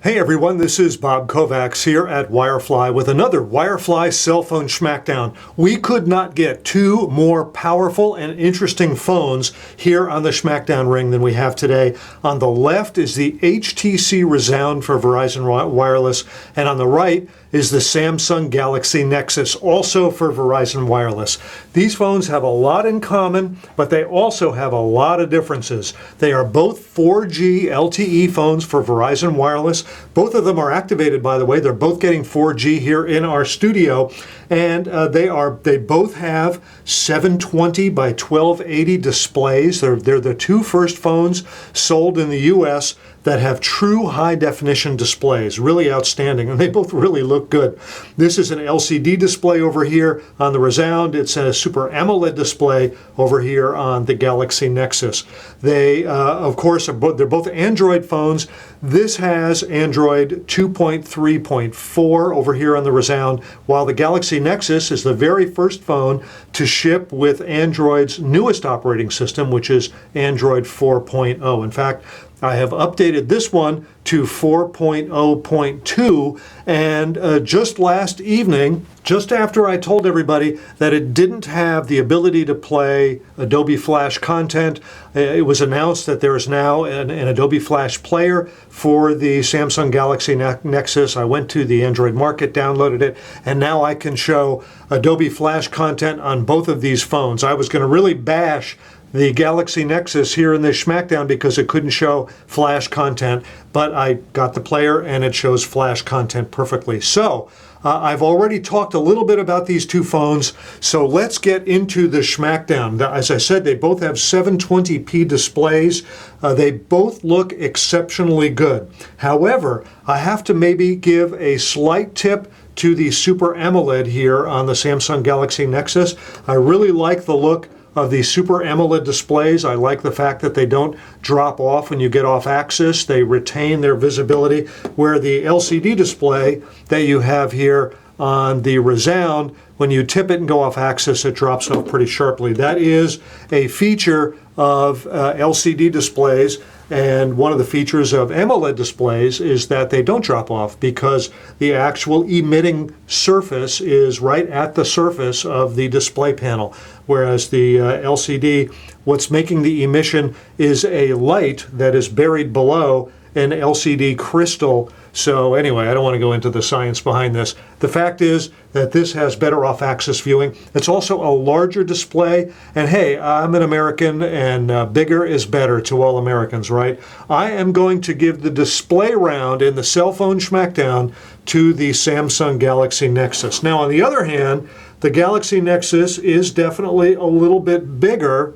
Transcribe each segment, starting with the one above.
Hey everyone, this is Bob Kovacs here at Wirefly with another Wirefly cell phone Schmackdown. We could not get two more powerful and interesting phones here on the Schmackdown ring than we have today. On the left is the HTC Rezound for Verizon Wireless, and on the right is the Samsung Galaxy Nexus, also for Verizon Wireless. These phones have a lot in common, but they also have a lot of differences. They are both 4G LTE phones for Verizon Wireless. Both of them are activated, by the way. They're both getting 4G here in our studio, and they both have 720 by 1280 displays. They're the two first phones sold in the US that have true high-definition displays. Really outstanding, and they both really look good. This is an LCD display over here on the Rezound. It's a Super AMOLED display over here on the Galaxy Nexus. They, of course, they're both Android phones. This has Android 2.3.4 over here on the Rezound, while the Galaxy Nexus is the very first phone to ship with Android's newest operating system, which is Android 4.0. In fact, I have updated this one to 4.0.2, and just last evening, just after I told everybody that it didn't have the ability to play Adobe Flash content, it was announced that there is now an Adobe Flash player for the Samsung Galaxy Nexus. I went to the Android market, downloaded it, and now I can show Adobe Flash content on both of these phones. I was going to really bash the Galaxy Nexus here in this Schmackdown because it couldn't show Flash content, but I got the player and it shows Flash content perfectly. So I've already talked a little bit about these two phones, so let's get into the Schmackdown. As I said, they both have 720p displays. They both look exceptionally good. However, I have to maybe give a slight tip to the Super AMOLED here on the Samsung Galaxy Nexus. I really like the look of the Super AMOLED displays. I like the fact that they don't drop off when you get off axis. They retain their visibility, where the LCD display that you have here on the Rezound, when you tip it and go off axis, it drops off pretty sharply. That is a feature of LCD displays, and one of the features of AMOLED displays is that they don't drop off because the actual emitting surface is right at the surface of the display panel, whereas the LCD, what's making the emission is a light that is buried below an LCD crystal. So anyway, I don't want to go into the science behind this. The fact is that this has better off-axis viewing. It's also a larger display, and hey, I'm an American, and bigger is better to all Americans, right? I am going to give the display round in the cell phone Schmackdown to the Samsung Galaxy Nexus. Now, on the other hand, the Galaxy Nexus is definitely a little bit bigger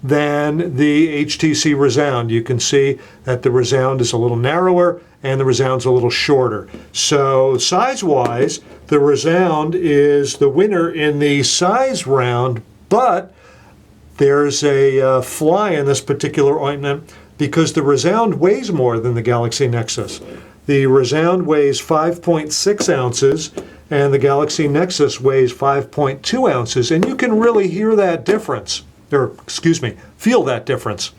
than the HTC Rezound. You can see that the Rezound is a little narrower and the Rezound's a little shorter. So size-wise, the Rezound is the winner in the size round, but there's a fly in this particular ointment because the Rezound weighs more than the Galaxy Nexus. The Rezound weighs 5.6 ounces and the Galaxy Nexus weighs 5.2 ounces, and you can really hear that difference. Or, excuse me, feel that difference.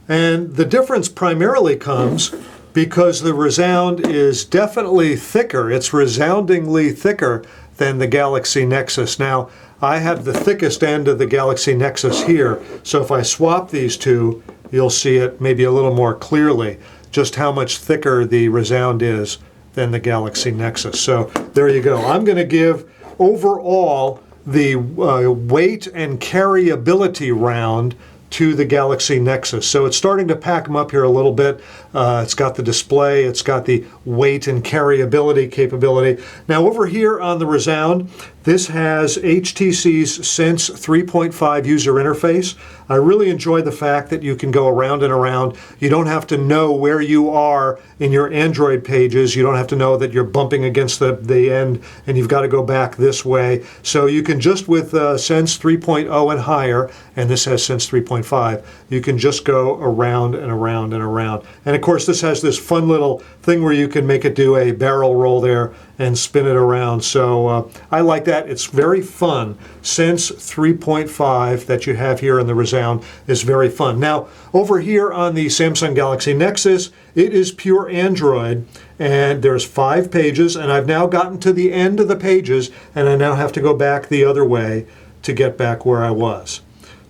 And the difference primarily comes because the Rezound is definitely thicker. It's resoundingly thicker than the Galaxy Nexus. Now, I have the thickest end of the Galaxy Nexus here, so if I swap these two, you'll see it maybe a little more clearly, just how much thicker the Rezound is than the Galaxy Nexus. So there you go. I'm going to give overall the weight and carryability round to the Galaxy Nexus. So it's starting to pack them up here a little bit. It's got the display, it's got the weight and carryability capability. Now over here on the Rezound, this has HTC's Sense 3.5 user interface. I really enjoy the fact that you can go around and around. You don't have to know where you are in your Android pages. You don't have to know that you're bumping against the end and you've got to go back this way. So you can just with Sense 3.0 and higher, and this has Sense 3.5, you can just go around and around and around. And of course this has this fun little thing where you can make it do a barrel roll there and spin it around. So I like that. It's very fun. Sense 3.5 that you have here in the Rezound is very fun. Now, over here on the Samsung Galaxy Nexus, it is pure Android, and there's 5 pages, and I've now gotten to the end of the pages, and I now have to go back the other way to get back where I was.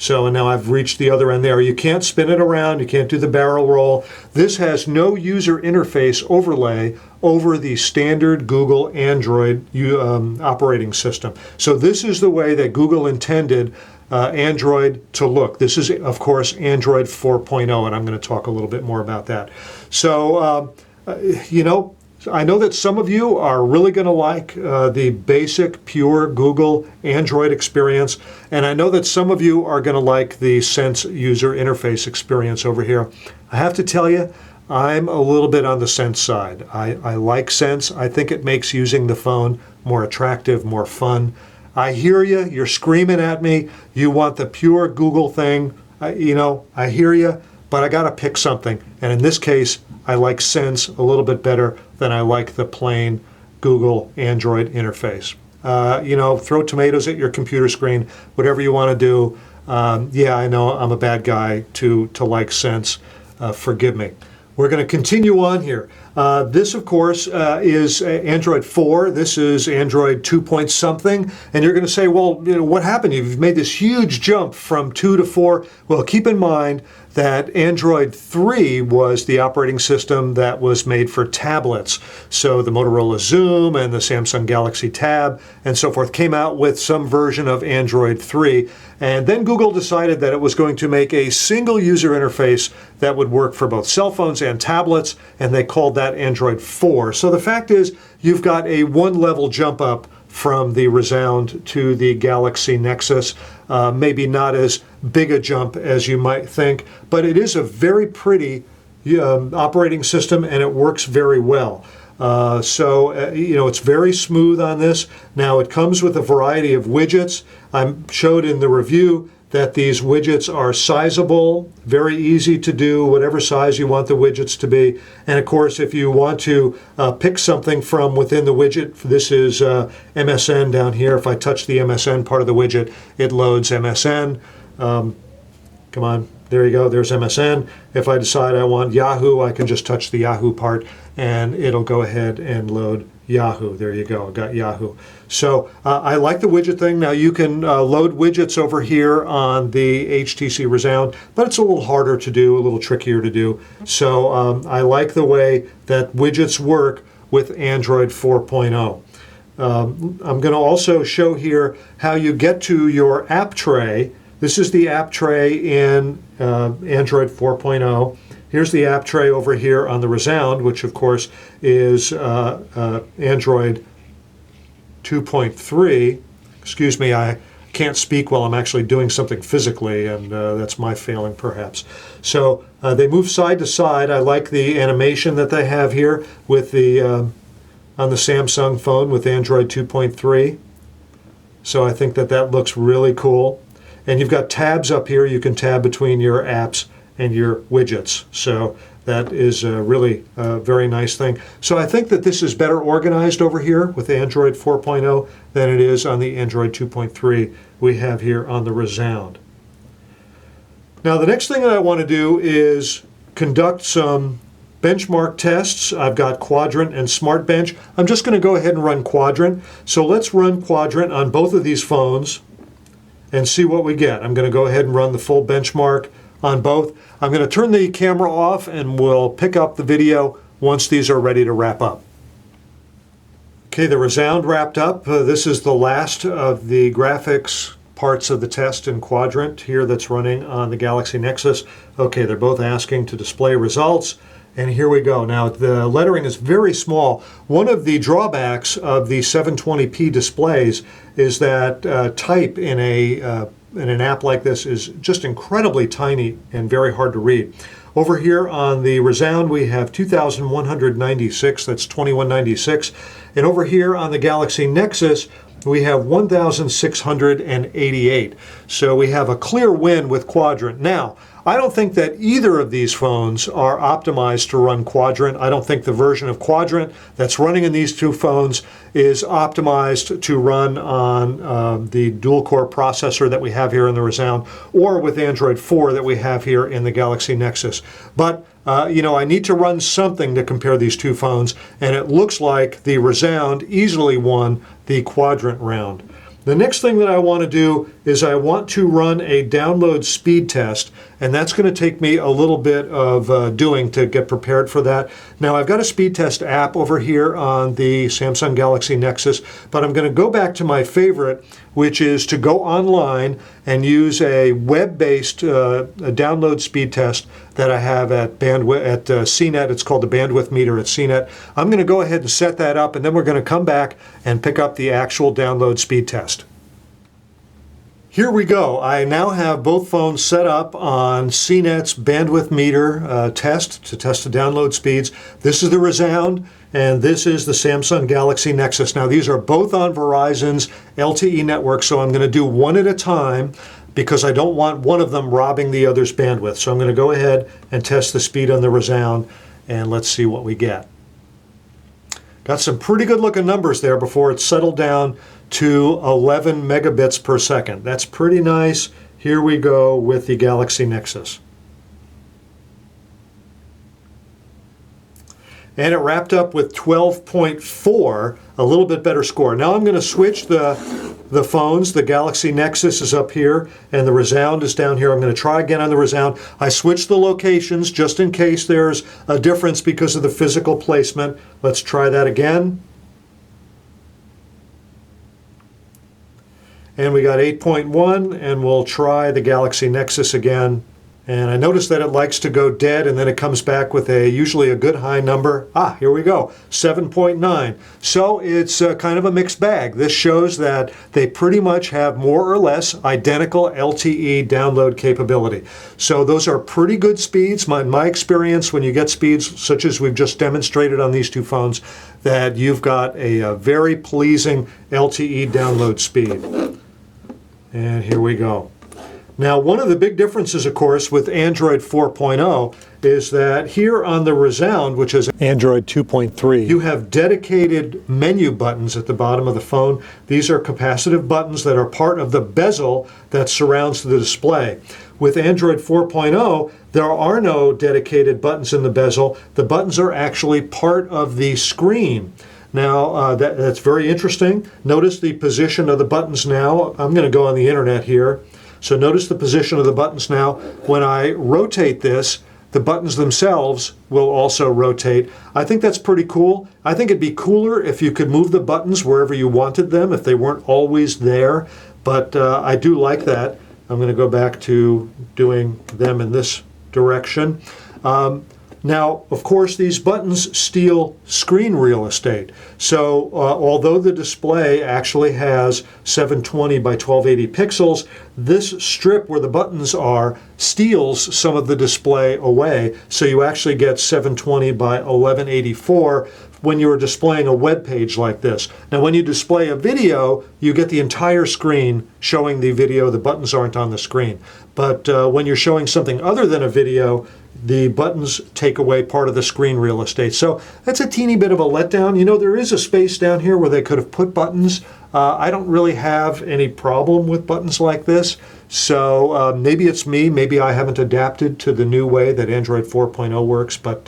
So, and now I've reached the other end there. You can't spin it around. You can't do the barrel roll. This has no user interface overlay over the standard Google Android operating system. So this is the way that Google intended Android to look. This is, of course, Android 4.0, and I'm going to talk a little bit more about that. So, you know, I know that some of you are really going to like the basic, pure Google Android experience, and I know that some of you are going to like the Sense user interface experience over here. I have to tell you, I'm a little bit on the Sense side. I like Sense. I think it makes using the phone more attractive, more fun. I hear you. You're screaming at me. You want the pure Google thing. You know, I hear you, but I got to pick something. And in this case, I like Sense a little bit better than I like the plain Google Android interface. You know, throw tomatoes at your computer screen, whatever you want to do. Yeah, I know I'm a bad guy to like Sense. Forgive me. We're going to continue on here. This, of course, is Android 4. This is Android 2 point something. And you're going to say, well, you know, what happened? You've made this huge jump from 2 to 4. Well, keep in mind that Android 3 was the operating system that was made for tablets. So the Motorola Zoom and the Samsung Galaxy Tab and so forth came out with some version of Android 3. And then Google decided that it was going to make a single user interface that would work for both cell phones and tablets, and they called that Android 4. So the fact is, you've got a one-level jump up from the Rezound to the Galaxy Nexus. Maybe not as big a jump as you might think, but it is a very pretty operating system, and it works very well. You know, it's very smooth on this. Now, it comes with a variety of widgets. I showed in the review that these widgets are sizable, very easy to do, whatever size you want the widgets to be. And of course, if you want to pick something from within the widget, this is MSN down here. If I touch the MSN part of the widget, it loads MSN. Come on, there you go, there's MSN. If I decide I want Yahoo, I can just touch the Yahoo part and it'll go ahead and load Yahoo. There you go, got Yahoo. So I like the widget thing. Now you can load widgets over here on the HTC Rezound, but it's a little harder to do, a little trickier to do. So I like the way that widgets work with Android 4.0. I'm going to also show here how you get to your app tray. This is the app tray in Android 4.0. Here's the app tray over here on the Rezound, which of course is Android 2.3. Excuse me, I can't speak while I'm actually doing something physically, and that's my failing perhaps. So they move side to side. I like the animation that they have here with the on the Samsung phone with Android 2.3. So I think that that looks really cool. And you've got tabs up here. You can tab between your apps and your widgets. So that is really a very nice thing. So I think that this is better organized over here with Android 4.0 than it is on the Android 2.3 we have here on the Rezound. Now the next thing that I want to do is conduct some benchmark tests. I've got Quadrant and Smart Bench. I'm just going to go ahead and run Quadrant. So let's run Quadrant on both of these phones and see what we get. I'm going to go ahead and run the full benchmark on both. I'm going to turn the camera off and we'll pick up the video once these are ready to wrap up. Okay, the Rezound wrapped up. This is the last of the graphics parts of the test in Quadrant here that's running on the Galaxy Nexus. Okay, they're both asking to display results. And here we go. Now, the lettering is very small. One of the drawbacks of the 720p displays is that type in an app like this is just incredibly tiny and very hard to read. Over here on the Rezound, we have 2,196, that's 2196. And over here on the Galaxy Nexus, we have 1,688. So we have a clear win with Quadrant. Now, I don't think that either of these phones are optimized to run Quadrant. I don't think the version of Quadrant that's running in these two phones is optimized to run on the dual-core processor that we have here in the Rezound, or with Android 4 that we have here in the Galaxy Nexus. But you know, I need to run something to compare these two phones, and it looks like the Rezound easily won the Quadrant round. The next thing that I want to do is I want to run a download speed test, and that's going to take me a little bit of doing to get prepared for that. Now, I've got a speed test app over here on the Samsung Galaxy Nexus, but I'm going to go back to my favorite, which is to go online and use a web-based download speed test that I have at CNET. It's called the bandwidth meter at CNET. I'm going to go ahead and set that up, and then we're going to come back and pick up the actual download speed test. Here we go. I now have both phones set up on CNET's bandwidth meter test to test the download speeds. This is the Rezound, and this is the Samsung Galaxy Nexus. Now, these are both on Verizon's LTE network, so I'm going to do one at a time because I don't want one of them robbing the other's bandwidth. So I'm going to go ahead and test the speed on the Rezound, and let's see what we get. Got some pretty good looking numbers there before it settled down to 11 megabits per second. That's pretty nice. Here we go with the Galaxy Nexus. And it wrapped up with 12.4, a little bit better score. Now I'm going to switch the phones. The Galaxy Nexus is up here, and the Rezound is down here. I'm going to try again on the Rezound. I switched the locations just in case there's a difference because of the physical placement. Let's try that again. And we got 8.1, and we'll try the Galaxy Nexus again. And I noticed that it likes to go dead, and then it comes back with usually a good high number. Here we go, 7.9. So it's kind of a mixed bag. This shows that they pretty much have more or less identical LTE download capability. So those are pretty good speeds. In my experience, when you get speeds such as we've just demonstrated on these two phones, that you've got a very pleasing LTE download speed. And here we go. Now, one of the big differences, of course, with Android 4.0 is that here on the Rezound, which is Android 2.3, you have dedicated menu buttons at the bottom of the phone. These are capacitive buttons that are part of the bezel that surrounds the display. With Android 4.0, there are no dedicated buttons in the bezel. The buttons are actually part of the screen. Now, that's very interesting. Notice the position of the buttons now. I'm going to go on the internet here. So notice the position of the buttons now. When I rotate this, the buttons themselves will also rotate. I think that's pretty cool. I think it'd be cooler if you could move the buttons wherever you wanted them, if they weren't always there. But I do like that. I'm going to go back to doing them in this direction. Now, of course, these buttons steal screen real estate. So although the display actually has 720 by 1280 pixels, this strip where the buttons are steals some of the display away. So you actually get 720 by 1184 when you're displaying a web page like this. Now, when you display a video, you get the entire screen showing the video. The buttons aren't on the screen. But when you're showing something other than a video, the buttons take away part of the screen real estate. So that's a teeny bit of a letdown. You know, there is a space down here where they could have put buttons. I don't really have any problem with buttons like this. So maybe it's me. Maybe I haven't adapted to the new way that Android 4.0 works, but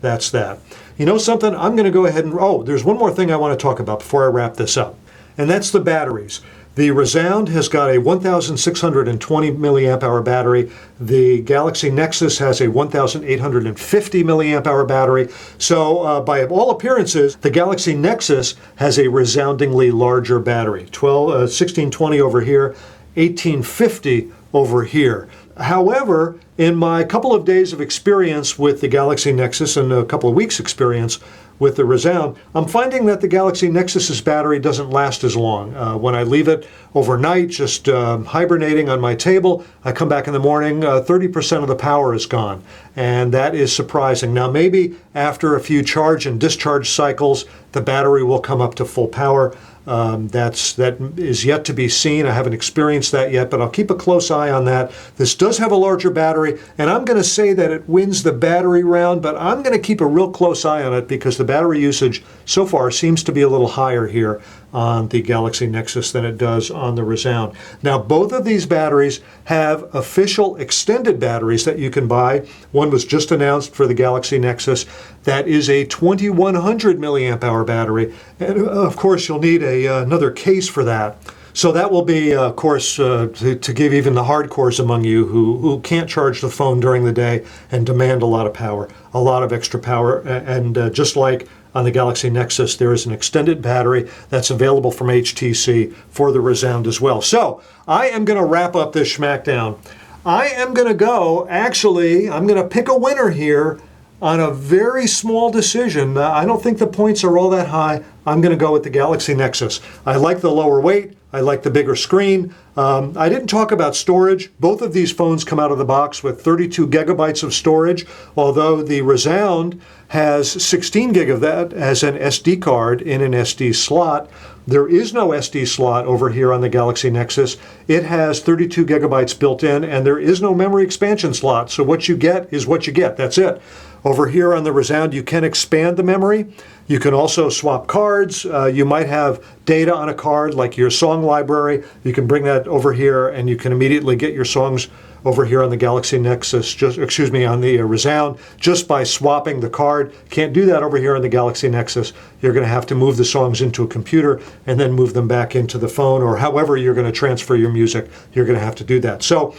that's that. You know something? I'm going to go ahead and... Oh, there's one more thing I want to talk about before I wrap this up, and that's the batteries. The Rezound has got a 1,620 milliamp hour battery. The Galaxy Nexus has a 1,850 milliamp hour battery. So by all appearances, the Galaxy Nexus has a resoundingly larger battery. 1620 over here, 1850 over here. However, in my couple of days of experience with the Galaxy Nexus and a couple of weeks experience with the Rezound, I'm finding that the Galaxy Nexus's battery doesn't last as long. When I leave it overnight, just hibernating on my table, I come back in the morning, 30% of the power is gone. And that is surprising. Now, maybe after a few charge and discharge cycles, the battery will come up to full power. That is yet to be seen. I haven't experienced that yet, but I'll keep a close eye on that. This does have a larger battery, and I'm going to say that it wins the battery round, but I'm going to keep a real close eye on it because the battery usage so far seems to be a little higher here on the Galaxy Nexus than it does on the Rezound. Now, both of these batteries have official extended batteries that you can buy. One was just announced for the Galaxy Nexus. That is a 2100 milliamp hour battery. And of course, you'll need another case for that. So that will be, of course, to give even the hardcores among you who can't charge the phone during the day and demand a lot of power, a lot of extra power. And just like on the Galaxy Nexus, there is an extended battery that's available from HTC for the Rezound as well. So I am going to wrap up this Schmackdown. I am going to go, actually, I'm going to pick a winner here on a very small decision. I don't think the points are all that high. I'm going to go with the Galaxy Nexus. I like the lower weight. I like the bigger screen. I didn't talk about storage. Both of these phones come out of the box with 32 gigabytes of storage, although the Rezound has 16 gig of that as an SD card in an SD slot. There is no SD slot over here on the Galaxy Nexus. It has 32 gigabytes built in, and there is no memory expansion slot. So what you get is what you get. That's it. Over here on the Rezound, you can expand the memory. You can also swap cards. You might have data on a card, like your song library. You can bring that over here, and you can immediately get your songs over here on the Galaxy Nexus, on the Rezound, just by swapping the card. Can't do that over here on the Galaxy Nexus. You're going to have to move the songs into a computer and then move them back into the phone, or however you're going to transfer your music, you're going to have to do that. So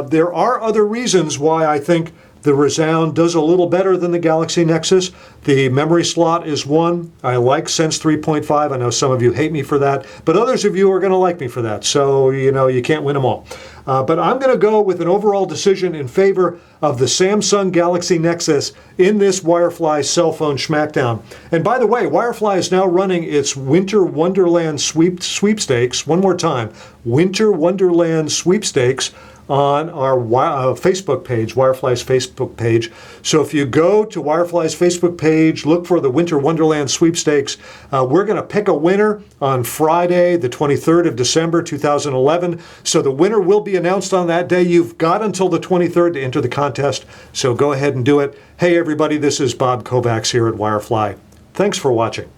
there are other reasons why I think the Rezound does a little better than the Galaxy Nexus. The memory slot is one. I like Sense 3.5. I know some of you hate me for that, but others of you are going to like me for that. So, you can't win them all. But I'm going to go with an overall decision in favor of the Samsung Galaxy Nexus in this Wirefly cell phone Schmackdown. And by the way, Wirefly is now running its Winter Wonderland sweepstakes. One more time, Winter Wonderland sweepstakes on our Facebook page, Wirefly's Facebook page. So if you go to Wirefly's Facebook page, look for the Winter Wonderland sweepstakes. We're going to pick a winner on Friday, the 23rd of December, 2011. So the winner will be announced on that day. You've got until the 23rd to enter the contest, so go ahead and do it. Hey everybody, this is Bob Kovacs here at Wirefly. Thanks for watching.